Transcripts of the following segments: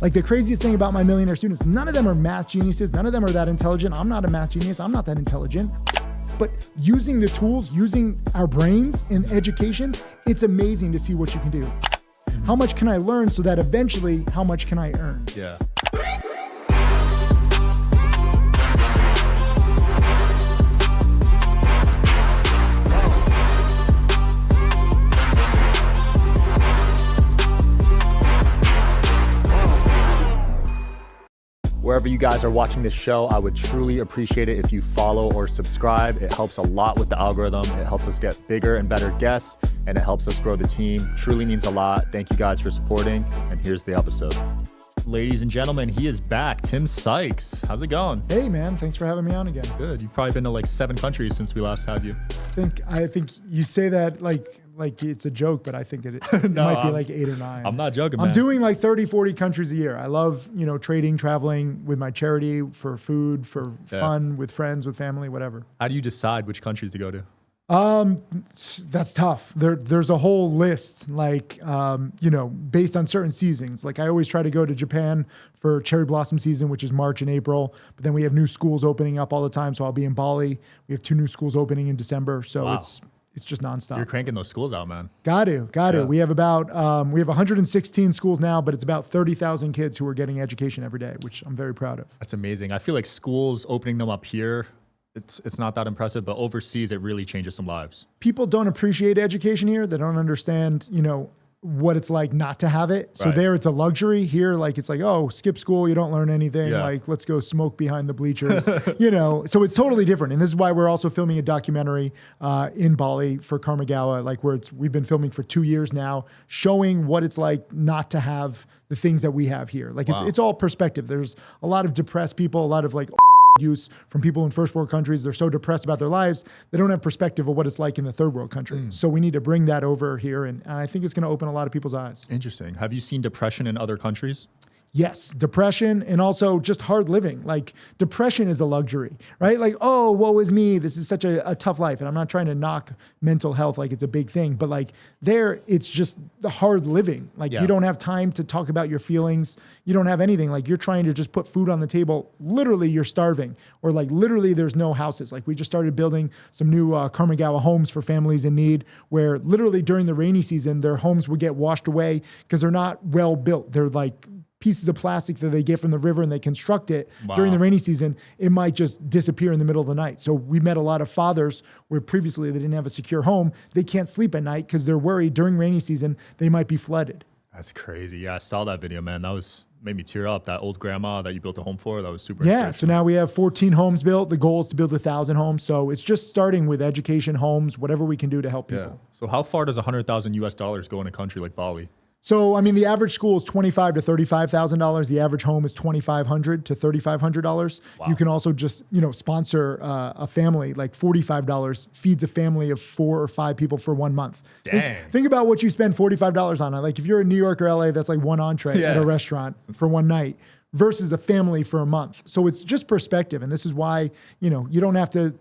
Like the craziest thing about my millionaire students, none of them are math geniuses. None of them are that intelligent. I'm not a math genius. I'm not that intelligent. But using the tools, using our brains in education, it's amazing to see what you can do. How much can I learn so that eventually, how much can I earn? Yeah. Wherever you guys are watching this show, I would truly appreciate it if you follow or subscribe. It helps a lot with the algorithm. It helps us get bigger and better guests, and it helps us grow the team. Truly means a lot. Thank you guys for supporting, and here's the episode. Ladies and gentlemen, he is back. Tim Sykes. How's it going? Hey, man. Thanks for having me on again. Good. You've probably been to like 7 countries since we last had you. I think you say that like it's a joke, but I think it might be like 8 or 9. I'm not joking, man. I'm doing like 30, 40 countries a year. I love, trading, traveling with my charity, for food, for fun, with friends, with family, whatever. How do you decide which countries to go to? That's tough. There's a whole list, based on certain seasons. Like I always try to go to Japan for cherry blossom season, which is March and April. But then we have new schools opening up all the time. So I'll be in Bali. We have 2 new schools opening in December. So wow. It's just nonstop. You're cranking those schools out, man. Got to. Yeah. We have 116 schools now, but it's about 30,000 kids who are getting education every day, which I'm very proud of. That's amazing. I feel like schools opening them up here, it's not that impressive, but overseas it really changes some lives. People don't appreciate education here. They don't understand, what it's like not to have it. So there it's a luxury. Here, like it's like, oh, skip school, you don't learn anything. Yeah. Like let's go smoke behind the bleachers. So it's totally different. And this is why we're also filming a documentary in Bali for Karmagawa, like we've been filming for 2 years now, showing what it's like not to have the things that we have here. Like it's all perspective. There's a lot of depressed people, a lot of like use from people in first world countries. They're so depressed about their lives, they don't have perspective of what it's like in the third world country. So we need to bring that over here. And I think it's going to open a lot of people's eyes. Interesting. Have you seen depression in other countries? Yes, depression and also just hard living. Like depression is a luxury, right? Like, oh, woe is me. This is such a tough life. And I'm not trying to knock mental health like it's a big thing, but like it's just the hard living. Like you don't have time to talk about your feelings. You don't have anything. Like you're trying to just put food on the table. Literally you're starving, or like literally there's no houses. Like we just started building some new Karmagawa homes for families in need, where literally during the rainy season, their homes would get washed away because they're not well built. They're like pieces of plastic that they get from the river and they construct it during the rainy season. It might just disappear in the middle of the night. So we met a lot of fathers where previously they didn't have a secure home. They can't sleep at night because they're worried during rainy season they might be flooded. That's crazy. Yeah, I saw that video, man. That made me tear up. That old grandma that you built a home for, that was super Yeah, so now we have 14 homes built. The goal is to build 1,000 homes. So it's just starting with education, homes, whatever we can do to help people. Yeah. So how far does $100,000 US go in a country like Bali? So, I mean, the average school is $25,000 to $35,000. The average home is $2,500 to $3,500. Wow. You can also just, sponsor a family. Like $45 feeds a family of 4 or 5 people for 1 month. Dang. Think about what you spend $45 on. Like if you're in New York or LA, that's like one entree at a restaurant for one night versus a family for a month. So it's just perspective. And this is why, you don't have to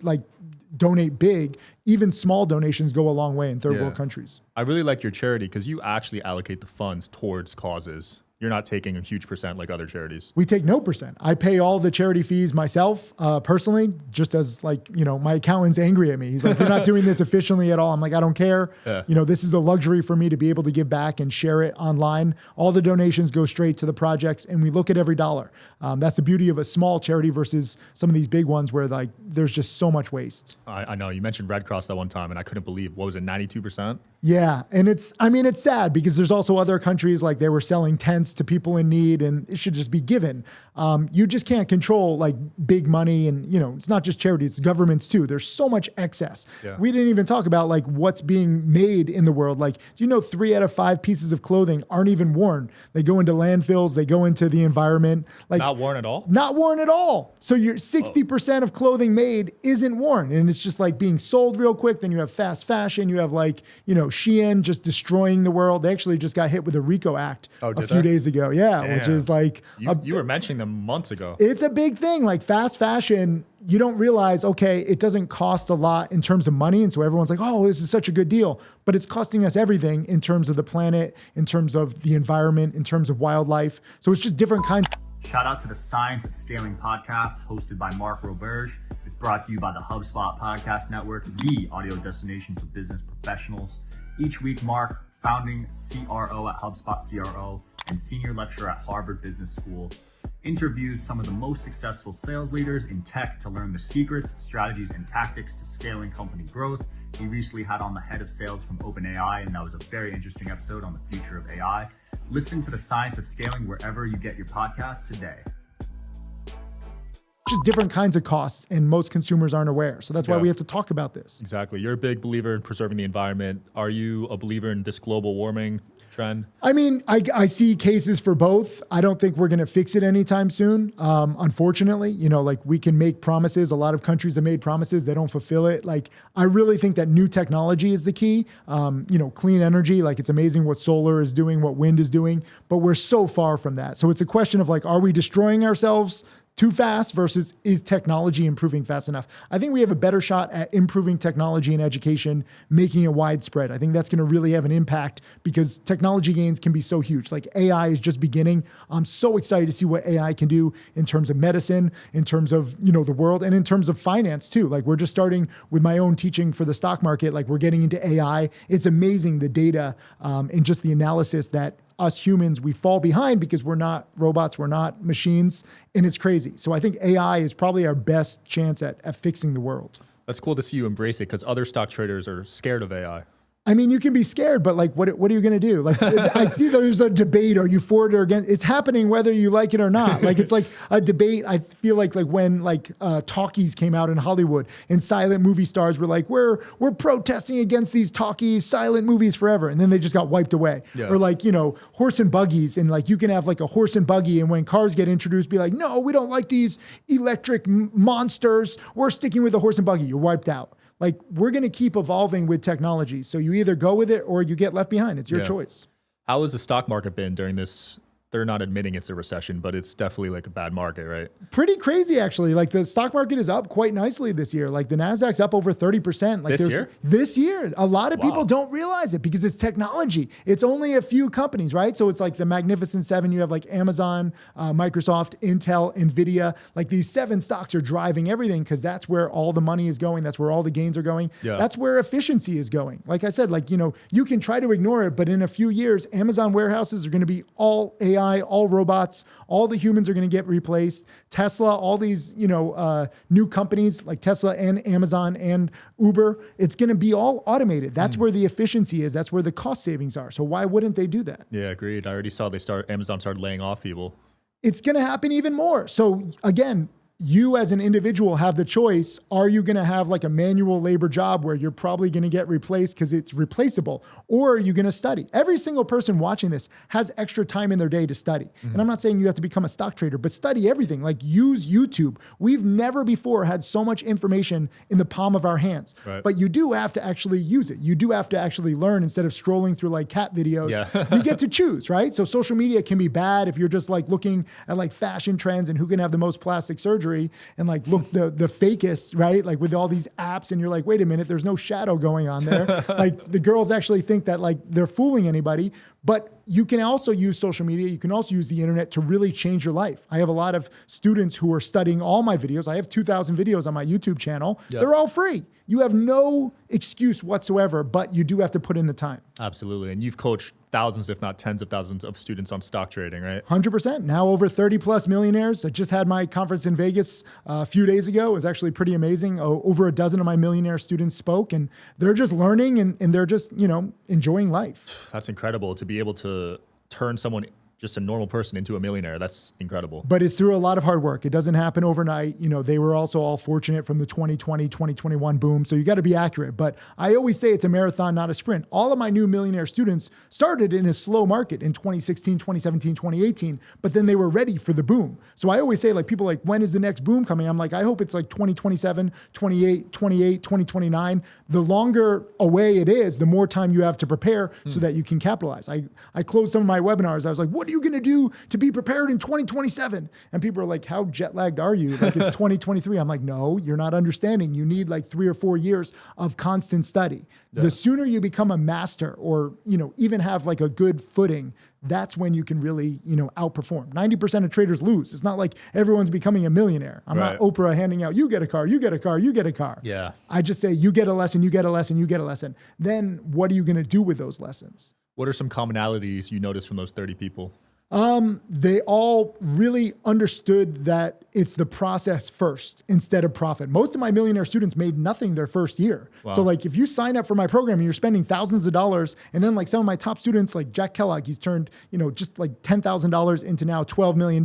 donate big. Even small donations go a long way in third world countries. I really like your charity because you actually allocate the funds towards causes. You're not taking a huge percent like other charities. We take no percent. I pay all the charity fees myself, personally, just as my accountant's angry at me. He's like, you're not doing this efficiently at all. I'm like, I don't care. Yeah. This is a luxury for me to be able to give back and share it online. All the donations go straight to the projects and we look at every dollar. That's the beauty of a small charity versus some of these big ones where there's just so much waste. I know you mentioned Red Cross that one time and I couldn't believe, what was it, 92%? Yeah. And it's sad because there's also other countries like they were selling tents to people in need and it should just be given. You just can't control big money and, it's not just charity, it's governments too. There's so much excess. Yeah. We didn't even talk about what's being made in the world. Do you know 3 out of 5 pieces of clothing aren't even worn? They go into landfills, they go into the environment. Not worn at all? Not worn at all. So you're 60% of clothing made isn't worn. And it's just being sold real quick. Then you have fast fashion, you have Shein just destroying the world. They actually just got hit with a RICO Act a few days ago. Yeah, Damn. which is like you were mentioning them months ago. It's a big thing. Like fast fashion, you don't realize, okay, it doesn't cost a lot in terms of money. And so everyone's like, oh, this is such a good deal. But it's costing us everything in terms of the planet, in terms of the environment, in terms of wildlife. So it's just different kinds. Shout out to the Science of Scaling podcast hosted by Mark Roberge. It's brought to you by the HubSpot Podcast Network, the audio destination for business professionals. Each week, Mark, founding CRO at HubSpot CRO and senior lecturer at Harvard Business School, interviews some of the most successful sales leaders in tech to learn the secrets, strategies, and tactics to scaling company growth. He recently had on the head of sales from OpenAI, and that was a very interesting episode on the future of AI. Listen to the Science of Scaling wherever you get your podcast today. Just different kinds of costs, and most consumers aren't aware. So that's why we have to talk about this. Exactly. You're a big believer in preserving the environment. Are you a believer in this global warming trend? I mean, I see cases for both. I don't think we're going to fix it anytime soon. Unfortunately, like we can make promises. A lot of countries have made promises. They don't fulfill it. Like, I really think that new technology is the key. Clean energy, like it's amazing what solar is doing, what wind is doing, but we're so far from that. So it's a question of like, are we destroying ourselves too fast versus is technology improving fast enough? I think we have a better shot at improving technology and education, making it widespread. I think that's going to really have an impact because technology gains can be so huge. Like AI is just beginning. I'm so excited to see what AI can do in terms of medicine, in terms of, the world, and in terms of finance too. Like we're just starting with my own teaching for the stock market. Like we're getting into AI. It's amazing the data and just the analysis that us humans, we fall behind because we're not robots, we're not machines, and it's crazy. So I think AI is probably our best chance at fixing the world. That's cool to see you embrace it because other stock traders are scared of AI. I mean, you can be scared, but like, what are you going to do? Like, I see there's a debate. Are you for it or against? It's happening whether you like it or not. Like, it's like a debate. I feel like when talkies came out in Hollywood and silent movie stars were like, we're protesting against these talkies, silent movies forever. And then they just got wiped away. Yeah. Or like, horse and buggies. And like, you can have like a horse and buggy. And when cars get introduced, be like, no, we don't like these electric monsters. We're sticking with the horse and buggy. You're wiped out. Like, we're going to keep evolving with technology. So you either go with it or you get left behind. It's your choice. How has the stock market been during this? They're not admitting it's a recession, but it's definitely like a bad market, right? Pretty crazy, actually. Like the stock market is up quite nicely this year. Like the NASDAQ's up over 30%. Like this year, a lot of people don't realize it because it's technology. It's only a few companies, right? So it's like the Magnificent Seven. You have like Amazon, Microsoft, Intel, NVIDIA. Like these 7 stocks are driving everything because that's where all the money is going. That's where all the gains are going. Yeah. That's where efficiency is going. Like I said, like, you can try to ignore it, but in a few years, Amazon warehouses are going to be all AI, all robots, all the humans are going to get replaced. Tesla, all these, new companies like Tesla and Amazon and Uber, it's going to be all automated. That's where the efficiency is. That's where the cost savings are. So why wouldn't they do that? Yeah, agreed. I already saw Amazon started laying off people. It's going to happen even more. So again, you as an individual have the choice. Are you going to have like a manual labor job where you're probably going to get replaced because it's replaceable? Or are you going to study? Every single person watching this has extra time in their day to study. And I'm not saying you have to become a stock trader, but study everything. Like use YouTube. We've never before had so much information in the palm of our hands. Right. But you do have to actually use it. You do have to actually learn instead of scrolling through like cat videos. Yeah. You get to choose, right? So social media can be bad if you're just like looking at like fashion trends and who can have the most plastic surgery and like look the fakest, right? Like with all these apps and you're like, wait a minute, there's no shadow going on there. Like the girls actually think that like they're fooling anybody, but you can also use social media. You can also use the internet to really change your life. I have a lot of students who are studying all my videos. I have 2,000 videos on my YouTube channel. Yep. They're all free. You have no excuse whatsoever, but you do have to put in the time. Absolutely. And you've coached thousands, if not tens of thousands of students on stock trading, right? 100%. Now over 30 plus millionaires. I just had my conference in Vegas a few days ago. It was actually pretty amazing. Over a dozen of my millionaire students spoke and they're just learning and they're just, enjoying life. That's incredible to be able to turn someone just a normal person into a millionaire. That's incredible. But it's through a lot of hard work. It doesn't happen overnight. You know, they were also all fortunate from the 2020, 2021 boom. So you got to be accurate. But I always say it's a marathon, not a sprint. All of my new millionaire students started in a slow market in 2016, 2017, 2018, but then they were ready for the boom. So I always say, like, people like, when is the next boom coming? I'm like, I hope it's like 2027, 28, 2029. The longer away it is, the more time you have to prepare so that you can capitalize. I closed some of my webinars. I was like, what are you going to do to be prepared in 2027? And people are like, how jet lagged are you? Like, it's 2023. I'm like, no, you're not understanding. You need like 3 or 4 years of constant study. Yeah. The sooner you become a master, or, you know, even have like a good footing, that's when you can really, you know, outperform. 90% of traders lose. It's not like everyone's becoming a millionaire. I'm not Oprah handing out, you get a car, you get a car, you get a car. Yeah. I just say, you get a lesson, you get a lesson, you get a lesson. Then what are you going to do with those lessons? What are some commonalities you noticed from those 30 people? They all really understood that it's the process first instead of profit. Most of my millionaire students made nothing their first year. Wow. So like, if you sign up for my program and you're spending thousands of dollars, and then like some of my top students, like Jack Kellogg, he's turned, you know, just like $10,000 into now $12 million.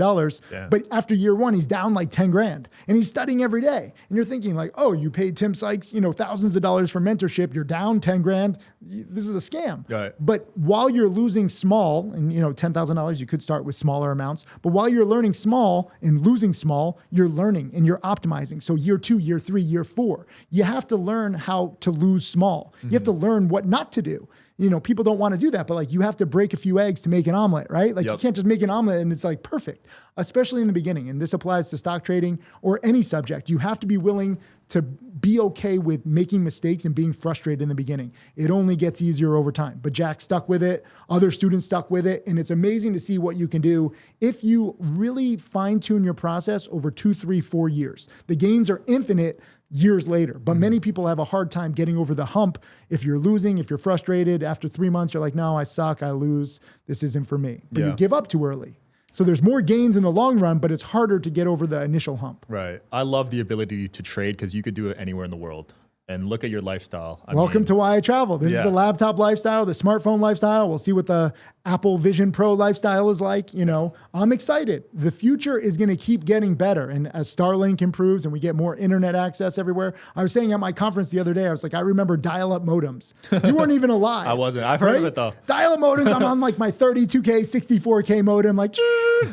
Yeah. But after year one, he's down like 10 grand and he's studying every day. And you're thinking like, oh, you paid Tim Sykes, you know, thousands of dollars for mentorship. You're down 10 grand. This is a scam. Right. But while you're losing small, and you know, $10,000, you could start with smaller amounts, but while you're learning small and losing small, you're learning and you're optimizing. So year 2, year 3, year 4, you have to learn how to lose small. You have to learn what not to do. You know, people don't want to do that, but like, you have to break a few eggs to make an omelet, right? Like, you can't just make an omelet and it's like perfect, especially in the beginning. And this applies to stock trading or any subject. You have to be willing to be okay with making mistakes and being frustrated in the beginning. It only gets easier over time. But Jack stuck with it. Other students stuck with it. And it's amazing to see what you can do if you really fine tune your process over 2, 3, 4 years. The gains are infinite years later, but many people have a hard time getting over the hump. If you're losing, if you're frustrated, after 3 months, you're like, no, I suck, I lose, this isn't for me. But you give up too early. So there's more gains in the long run, but it's harder to get over the initial hump. Right. I love the ability to trade because you could do it anywhere in the world. And look at your lifestyle. Welcome to Why I Travel. This is the laptop lifestyle, the smartphone lifestyle. We'll see what the Apple Vision Pro lifestyle is like. You know, I'm excited. The future is going to keep getting better. And as Starlink improves and we get more internet access everywhere, I was saying at my conference the other day, I was like, I remember dial-up modems. You weren't even alive. I wasn't. I've heard of it though. Dial-up modems. I'm on like my 32K, 64K modem, like,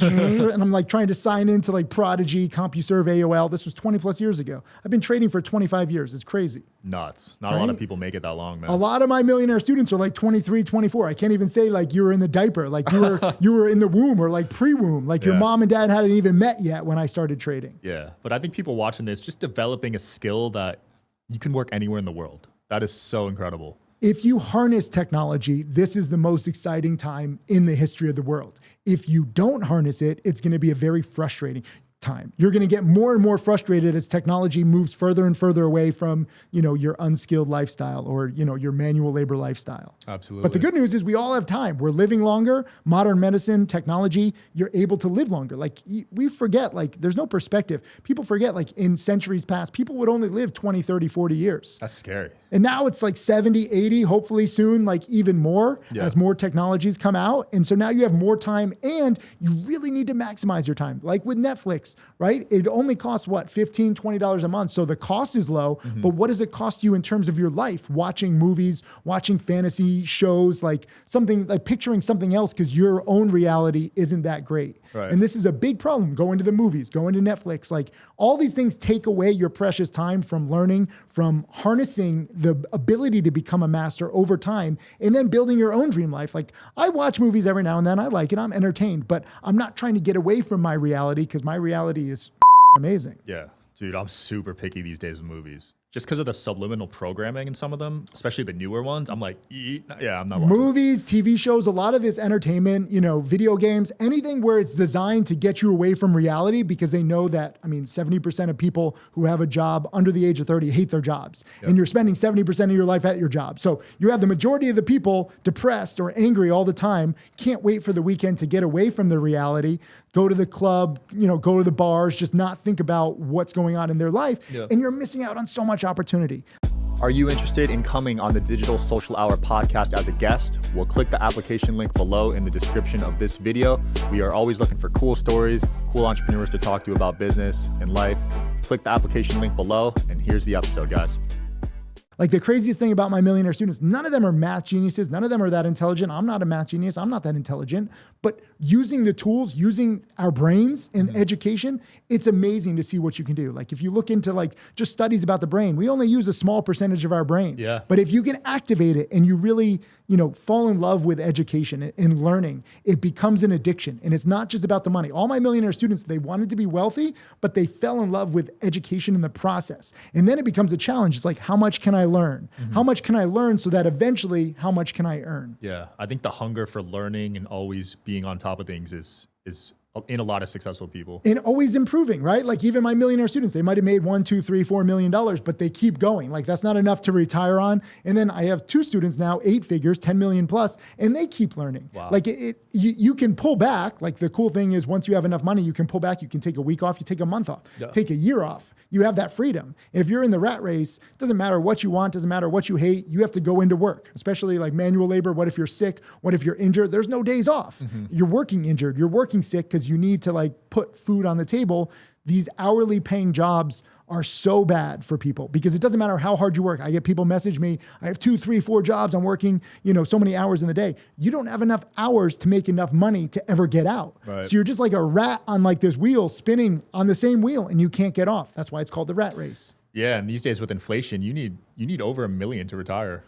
and I'm like trying to sign into like Prodigy, CompuServe, AOL. This was 20 plus years ago. I've been trading for 25 years. It's crazy. Nuts. Not a lot of people make it that long, man. A lot of my millionaire students are like 23, 24. I can't even say like you were in the diaper, like you were in the womb or like pre-womb, like your mom and dad hadn't even met yet when I started trading. Yeah. But I think people watching this, just developing a skill that you can work anywhere in the world. That is so incredible. If you harness technology, this is the most exciting time in the history of the world. If you don't harness it, it's going to be a very frustrating time. You're going to get more and more frustrated as technology moves further and further away from, you know, your unskilled lifestyle or, you know, your manual labor lifestyle. Absolutely. But the good news is we all have time. We're living longer. Modern medicine, technology, you're able to live longer. Like we forget, like there's no perspective. People forget, like in centuries past, people would only live 20, 30, 40 years. That's scary. And now it's like 70, 80, hopefully soon, like even more as more technologies come out. And so now you have more time and you really need to maximize your time. Like with Netflix, right? It only costs what, $15, $20 a month. So the cost is low, but what does it cost you in terms of your life? Watching movies, watching fantasy shows, like something like picturing something else because your own reality isn't that great. Right. And this is a big problem, going to the movies, going to Netflix, like all these things take away your precious time from learning, from harnessing the ability to become a master over time, and then building your own dream life. Like I watch movies every now and then, I like it, I'm entertained, but I'm not trying to get away from my reality because my reality is amazing. Yeah, dude, I'm super picky these days with movies. Just because of the subliminal programming in some of them, especially the newer ones, I'm like, yeah, I'm not watching. Movies, TV shows, a lot of this entertainment, you know, video games, anything where it's designed to get you away from reality because they know that, I mean, 70% of people who have a job under the age of 30 hate their jobs. Yep. And you're spending 70% of your life at your job. So you have the majority of the people depressed or angry all the time, can't wait for the weekend to get away from the reality, go to the club, you know, go to the bars, just not think about what's going on in their life. Yep. And you're missing out on so much opportunity. Are you interested in coming on the Digital Social Hour podcast as a guest? Well, click the application link below in the description of this video. We are always looking for cool stories, cool entrepreneurs to talk to about business and life. Click the application link below, and here's the episode, guys. Like the craziest thing about my millionaire students, none of them are math geniuses. None of them are that intelligent. I'm not a math genius. I'm not that intelligent. But using the tools, using our brains in education, it's amazing to see what you can do. Like if you look into like just studies about the brain, we only use a small percentage of our brain. Yeah. But if you can activate it and you really, fall in love with education and learning, it becomes an addiction. And it's not just about the money. All my millionaire students, they wanted to be wealthy, but they fell in love with education in the process. And then it becomes a challenge. It's like, how much can I learn? How much can I learn so that eventually, how much can I earn? Yeah, I think the hunger for learning and always being on top of things is in a lot of successful people. And always improving, right? Like even my millionaire students, they might have made $1, $2, $3, $4 million, but they keep going. Like that's not enough to retire on. And then I have 2 students now, 8 figures, 10 million plus, and they keep learning. Wow. Like you can pull back. Like the cool thing is once you have enough money, you can pull back. You can take a week off, you take a month off, take a year off. You have that freedom. If you're in the rat race, it doesn't matter what you want, doesn't matter what you hate, you have to go into work, especially like manual labor. What if you're sick? What if you're injured? There's no days off. You're working injured, you're working sick because you need to like put food on the table. These hourly paying jobs are so bad for people because it doesn't matter how hard you work. I get people message me, I have 2, 3, 4 jobs. I'm working, so many hours in the day. You don't have enough hours to make enough money to ever get out. Right. So you're just like a rat on like this wheel spinning on the same wheel and you can't get off. That's why it's called the rat race. Yeah, and these days with inflation, you need over $1 million to retire.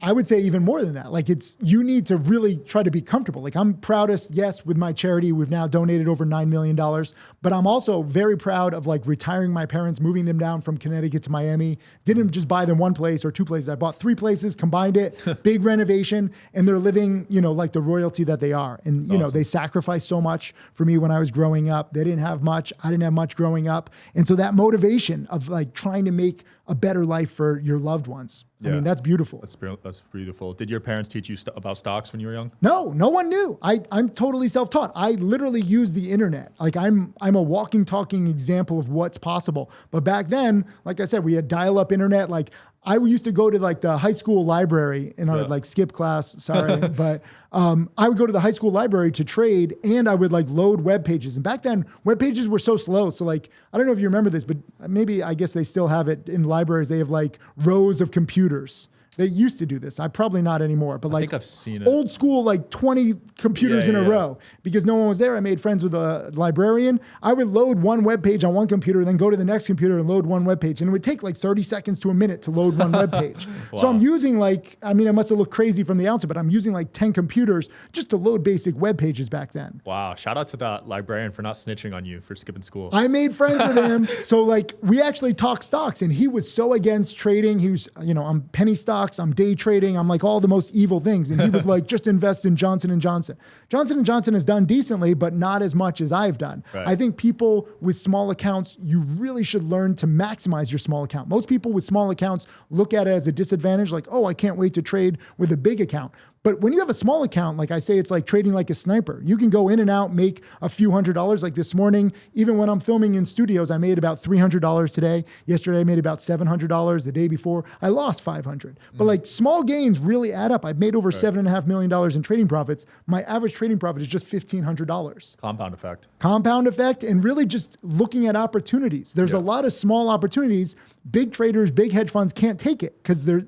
I would say even more than that. Like you need to really try to be comfortable. Like I'm proudest, yes, with my charity, we've now donated over $9 million, but I'm also very proud of like retiring my parents, moving them down from Connecticut to Miami. Didn't just buy them 1 place or 2 places. I bought 3 places, combined it, big renovation, and they're living, like the royalty that they are. And, awesome. They sacrificed so much for me when I was growing up. They didn't have much. I didn't have much growing up. And so that motivation of like trying to make a better life for your loved ones. Yeah. I mean, that's beautiful. That's beautiful. Did your parents teach you about stocks when you were young? No one knew. I'm totally self-taught. I literally use the internet. Like I'm a walking, talking example of what's possible. But back then, like I said, we had dial-up internet. Like I used to go to like the high school library and I would like skip class. Sorry. But I would go to the high school library to trade and I would like load web pages. And back then web pages were so slow. So like, I don't know if you remember this, but maybe I guess they still have it in libraries. They have like rows of computers. They used to do this. I probably not anymore, but like I think I've seen it. Old school, like 20 computers in a row because no one was there. I made friends with a librarian. I would load one web page on one computer, then go to the next computer and load one web page. And it would take like 30 seconds to a minute to load one web page. Wow. So I'm using I must have looked crazy from the outside, but I'm using like 10 computers just to load basic web pages back then. Wow. Shout out to that librarian for not snitching on you for skipping school. I made friends with him. So like we actually talked stocks and he was so against trading. He was, I'm penny stocks, I'm day trading, I'm like all the most evil things. And he was like, just invest in Johnson & Johnson. Johnson & Johnson has done decently, but not as much as I've done. Right. I think people with small accounts, you really should learn to maximize your small account. Most people with small accounts look at it as a disadvantage, like, oh, I can't wait to trade with a big account. But when you have a small account, like I say, it's like trading like a sniper. You can go in and out, make a few $100s. Like this morning, even when I'm filming in studios, I made about $300 today. Yesterday, I made about $700. The day before, I lost $500. But like small gains really add up. I've made over $7.5 million in trading profits. My average trading profit is just $1,500. Compound effect, and really just looking at opportunities. There's a lot of small opportunities. Big traders, big hedge funds can't take it because they're,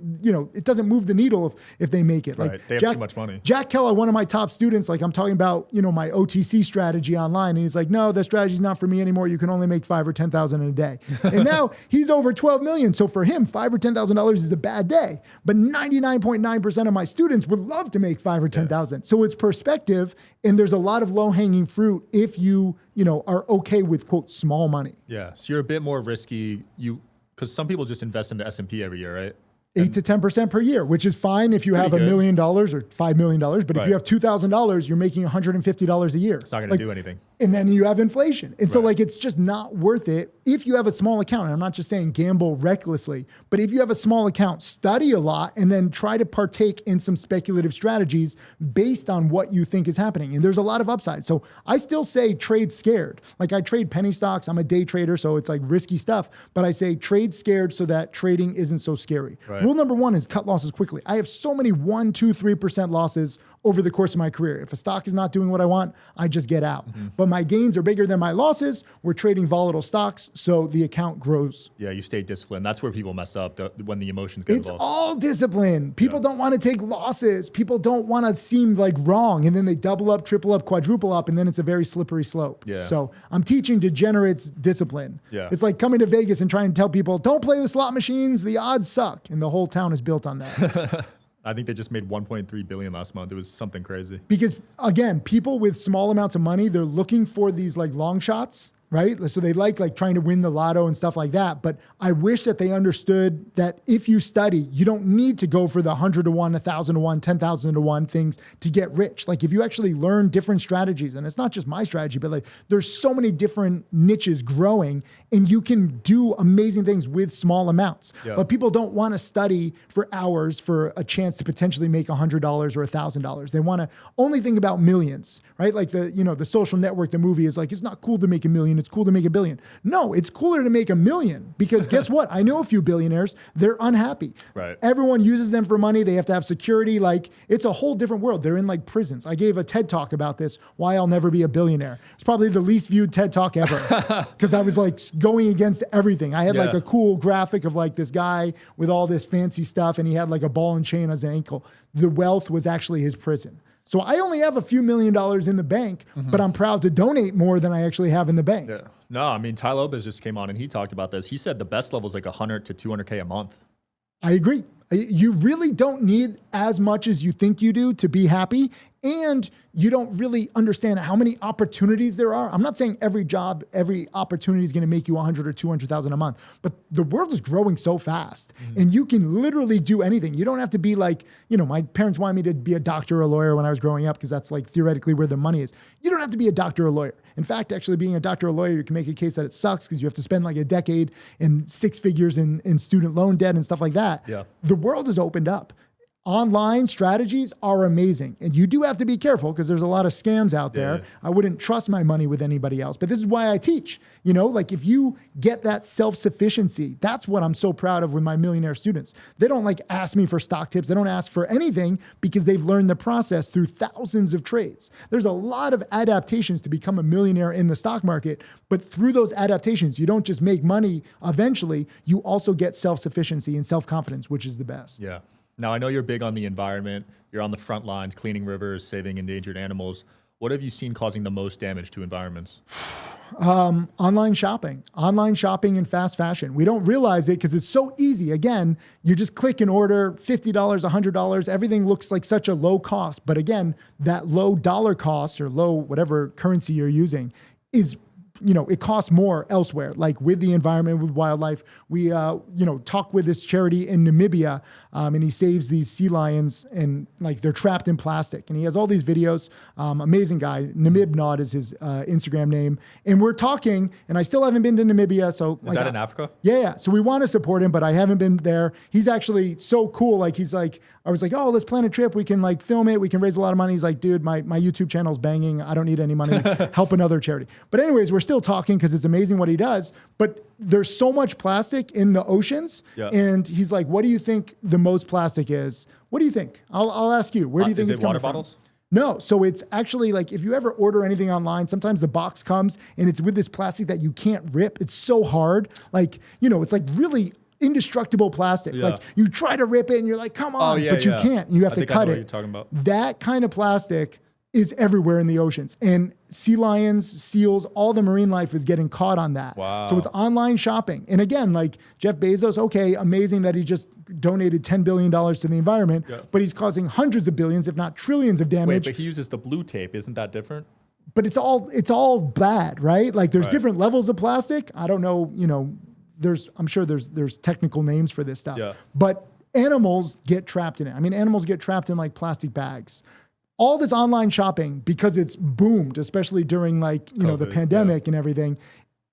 it doesn't move the needle if they make it. Right. Like they have too much money. Jack Keller, one of my top students, like I'm talking about, my OTC strategy online. And he's like, no, that strategy's not for me anymore. You can only make $5,000 or $10,000 in a day. And now he's over 12 million. So for him, $5,000 or $10,000 is a bad day. But 99.9% of my students would love to make $5,000 or $10,000. So it's perspective. And there's a lot of low hanging fruit if you, are okay with quote small money. Yeah. So you're a bit more risky. Because some people just invest in the S&P every year, right? 8 to 10% per year, which is fine if you have $1 million or $5 million. But if you have $2,000, you're making $150 a year. It's not going to do anything. And then you have inflation. And so like, it's just not worth it if you have a small account. And I'm not just saying gamble recklessly, but if you have a small account, study a lot and then try to partake in some speculative strategies based on what you think is happening. And there's a lot of upside. So I still say trade scared. Like I trade penny stocks. I'm a day trader, so it's like risky stuff, but I say trade scared so that trading isn't so scary. Rule number one is cut losses quickly. I have so many 1%, 2%, 3% losses over the course of my career. If a stock is not doing what I want, I just get out. But my gains are bigger than my losses. We're trading volatile stocks, so the account grows. Yeah, you stay disciplined. That's where people mess up, when the emotions get involved. It's all discipline. People don't want to take losses. People don't want to seem like wrong, and then they double up, triple up, quadruple up, and then it's a very slippery slope. Yeah. So I'm teaching degenerates discipline. Yeah. It's like coming to Vegas and trying to tell people, don't play the slot machines, the odds suck, and the whole town is built on that. I think they just made 1.3 billion last month. It was something crazy. Because again, people with small amounts of money, they're looking for these like long shots, right? So they like trying to win the lotto and stuff like that. But I wish that they understood that if you study, you don't need to go for the 100 to 1, 1,000 to 1, 10,000 to 1 things to get rich. Like if you actually learn different strategies, and it's not just my strategy, but like there's so many different niches growing and you can do amazing things with small amounts. Yeah. But people don't want to study for hours for a chance to potentially make $100 or $1,000. They want to only think about millions, right? Like the Social Network, the movie is like, it's not cool to make $1 million. It's cool to make $1 billion. No, it's cooler to make $1 million because guess what? I know a few billionaires. They're unhappy. Right. Everyone uses them for money. They have to have security. Like it's a whole different world. They're in like prisons. I gave a TED talk about this, why I'll never be a billionaire. It's probably the least viewed TED talk ever because I was like going against everything. I had like a cool graphic of like this guy with all this fancy stuff and he had like a ball and chain as an ankle. The wealth was actually his prison. So I only have a few $1 million in the bank, but I'm proud to donate more than I actually have in the bank. Yeah. No, I mean, Ty Lopez just came on and he talked about this. He said the best level is like 100 to 200K a month. I agree. You really don't need as much as you think you do to be happy. And you don't really understand how many opportunities there are. I'm not saying every job, every opportunity is going to make you 100 or 200,000 a month, but the world is growing so fast and you can literally do anything. You don't have to be like, my parents wanted me to be a doctor or a lawyer when I was growing up because that's like theoretically where the money is. You don't have to be a doctor or a lawyer. In fact, actually being a doctor or a lawyer, you can make a case that it sucks because you have to spend like a decade and 6 figures in student loan debt and stuff like that. Yeah. The world has opened up. Online strategies are amazing. And you do have to be careful because there's a lot of scams out there. Yeah. I wouldn't trust my money with anybody else. But this is why I teach. Like if you get that self-sufficiency, that's what I'm so proud of with my millionaire students. They don't like ask me for stock tips. They don't ask for anything because they've learned the process through thousands of trades. There's a lot of adaptations to become a millionaire in the stock market. But through those adaptations, you don't just make money eventually, you also get self-sufficiency and self-confidence, which is the best. Yeah. Now, I know you're big on the environment. You're on the front lines, cleaning rivers, saving endangered animals. What have you seen causing the most damage to environments? Online shopping and fast fashion. We don't realize it because it's so easy. Again, you just click and order $50, $100. Everything looks like such a low cost. But again, that low dollar cost or low whatever currency you're using is it costs more elsewhere, like with the environment, with wildlife. We, talk with this charity in Namibia, and he saves these sea lions and like they're trapped in plastic. And he has all these videos. Amazing guy. Namibnod is his Instagram name. And we're talking, and I still haven't been to Namibia. So is that in Africa? Yeah. So we want to support him, but I haven't been there. He's actually so cool. Like he's like, I was like, oh, let's plan a trip. We can like film it. We can raise a lot of money. He's like, dude, my YouTube channel's banging. I don't need any money. Help another charity. But anyways, we're still talking because it's amazing what he does. But there's so much plastic in the oceans. Yeah. And he's like, what do you think the most plastic is? What do you think? I'll ask you. Where do you think it's coming from? Water bottles? No. So it's actually like if you ever order anything online, sometimes the box comes and it's with this plastic that you can't rip. It's so hard. Like, it's like really indestructible plastic. Yeah. Like you try to rip it and you're like, come on, but you can't. You have to cut it. What you're talking about. That kind of plastic is everywhere in the oceans. And sea lions, seals, all the marine life is getting caught on that. Wow. So it's online shopping. And again, like Jeff Bezos, okay, amazing that he just donated $10 billion to the environment, but he's causing hundreds of billions, if not trillions of damage. Wait, but he uses the blue tape. Isn't that different? But it's all bad, right? Like there's different levels of plastic. I don't know, I'm sure there's technical names for this stuff. Yeah. But animals get trapped in it. I mean, animals get trapped in like plastic bags. all this online shopping, because it's boomed, especially during like, you know, the pandemic and everything,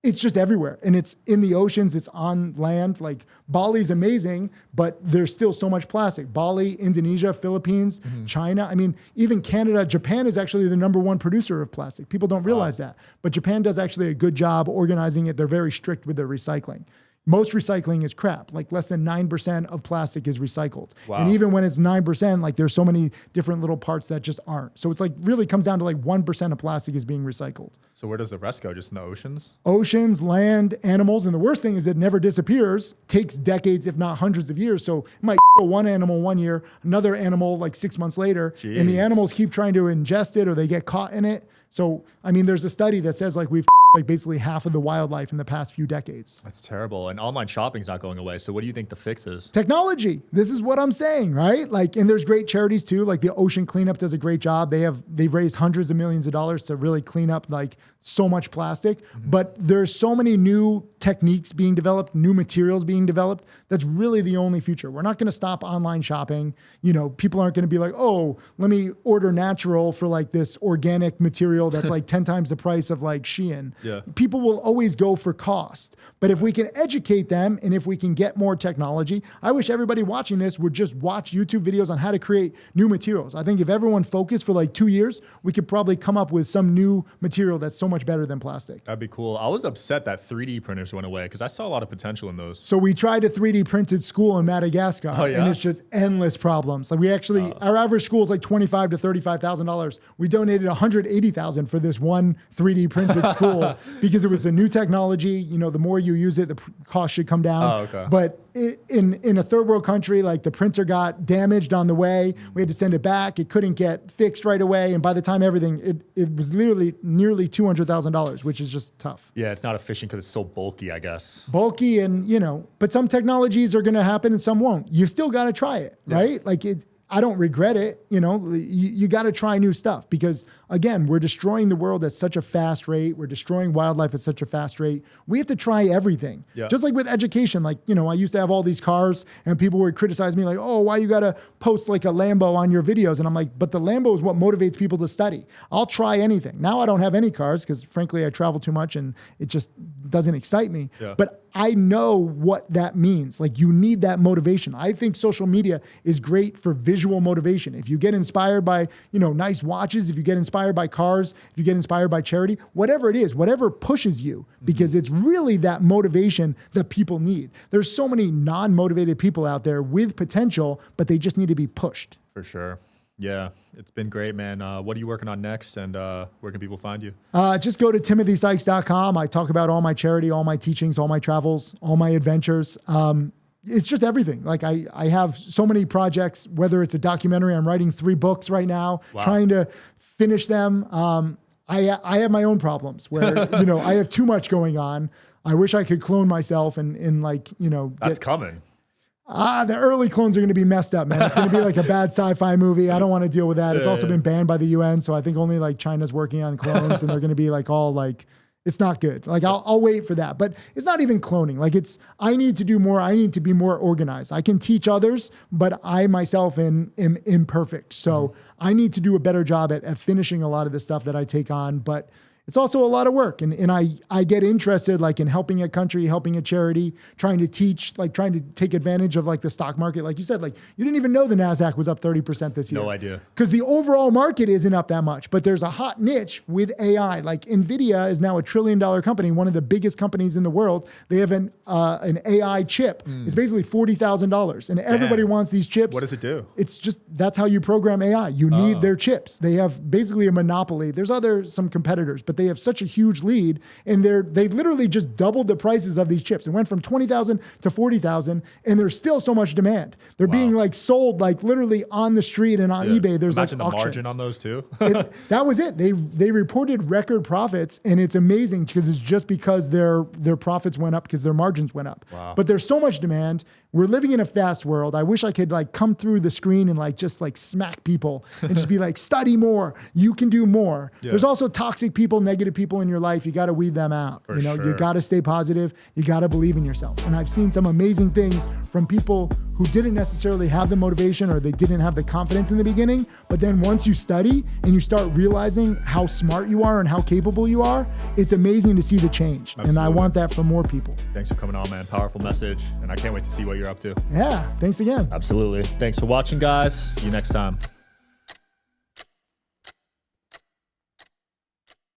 it's just everywhere. And it's in the oceans, it's on land. Like Bali's amazing, but there's still so much plastic. Bali, Indonesia, Philippines, China. I mean, even Canada, Japan is actually the #1 producer of plastic. People don't realize that. But Japan does actually a good job organizing it. They're very strict with their recycling. Most recycling is crap. Like less than 9% of plastic is recycled. Wow. And even when it's 9%, like there's so many different little parts that just aren't. So it's like really comes down to like 1% of plastic is being recycled. So where does the rest go? Just in the oceans? Oceans, land, animals. And the worst thing is it never disappears. Takes decades, if not hundreds of years. So it might go one animal 1 year, another animal like 6 months later. Jeez. And the animals keep trying to ingest it or they get caught in it. So, I mean, there's a study that says like we've like basically half of the wildlife in the past few decades. That's terrible. And online shopping's not going away. So what do you think the fix is? Technology. This is what I'm saying, right? Like, and there's great charities too. Like the Ocean Cleanup does a great job. They've raised hundreds of millions of dollars to really clean up like so much plastic. But there's so many new techniques being developed, new materials being developed. That's really the only future. We're not going to stop online shopping. You know, people aren't going to be like, oh, let me order natural for like this organic material that's like 10 times the price of like Shein. Yeah. People will always go for cost. But if we can educate them and if we can get more technology, I wish everybody watching this would just watch YouTube videos on how to create new materials. I think if everyone focused for like 2 years, we could probably come up with some new material that's so much better than plastic. That'd be cool. I was upset that 3D printers went away because I saw a lot of potential in those. So we tried a 3D printed school in Madagascar, and it's just endless problems. Like we actually, our average school is like $25,000 to $35,000. We donated $180,000 for this one 3D printed school because it was a new technology. You know, the more you use it, the cost should come down. But in a third world country, like the printer got damaged on the way. We had to send it back. It couldn't get fixed right away. And by the time everything, it was literally nearly $200,000, which is just tough. Yeah, it's not efficient because it's so bulky, I guess. Bulky and, you know, but some technologies are going to happen and some won't. You still got to try it, right? Like I don't regret it. You know, you got to try new stuff because again, we're destroying the world at such a fast rate. We're destroying wildlife at such a fast rate. We have to try everything. Yeah. Just like with education, like, you know, I used to have all these cars and people would criticize me like, oh, why you got to post like a Lambo on your videos? And I'm like, but the Lambo is what motivates people to study. I'll try anything. Now I don't have any cars because frankly, I travel too much and it just doesn't excite me. Yeah. But I know what that means. Like you need that motivation. I think social media is great for visual motivation. If you get inspired by, you know, nice watches, if you get inspired by cars, if you get inspired by charity, whatever it is, whatever pushes you, because it's really that motivation that people need. There's so many non-motivated people out there with potential, but they just need to be pushed. For sure. Yeah, it's been great, man. What are you working on next, and where can people find you? Just go to timothysykes.com. I talk about all my charity, all my teachings, all my travels, all my adventures. It's just everything. Like I have so many projects, whether it's a documentary, I'm writing 3 books right now, trying to finish them. I have my own problems where, you know, I have too much going on. I wish I could clone myself and like, you know. That's coming. The early clones are going to be messed up, man. It's going to be like a bad sci-fi movie. I don't want to deal with that. It's also been banned by the UN. So I think only like China's working on clones and they're going to be like all like, it's not good. Like I'll wait for that, but it's not even cloning. Like I need to do more. I need to be more organized. I can teach others, but I myself am imperfect. So I need to do a better job at finishing a lot of the stuff that I take on, but it's also a lot of work. And I get interested like in helping a country, helping a charity, trying to teach, like trying to take advantage of like the stock market. Like you said, like you didn't even know the NASDAQ was up 30% this year. No idea. Because the overall market isn't up that much, but there's a hot niche with AI. Like NVIDIA is now $1 trillion company, one of the biggest companies in the world. They have an AI chip. It's basically $40,000 and everybody wants these chips. What does it do? It's just, that's how you program AI. You need their chips. They have basically a monopoly. There's some competitors, but they have such a huge lead, and they literally just doubled the prices of these chips. It went from 20,000 to 40,000, and there's still so much demand. They're being like sold like literally on the street and on eBay. There's Imagine like the auctions. margin on those too. That was it. They reported record profits, and it's amazing because it's just because their profits went up because their margins went up. Wow. But there's so much demand. we're living in a fast world. I wish I could like come through the screen and like just like smack people and just be like, study more. You can do more. Yeah. There's also toxic people, negative people in your life. You got to weed them out. You know, you got to stay positive. You got to believe in yourself. And I've seen some amazing things from people who didn't necessarily have the motivation or they didn't have the confidence in the beginning. But then once you study and you start realizing how smart you are and how capable you are, it's amazing to see the change. Absolutely. And I want that for more people. Thanks for coming on, man. Powerful message. And I can't wait to see what you're up to. Yeah. Thanks again. Absolutely. Thanks for watching, guys. See you next time.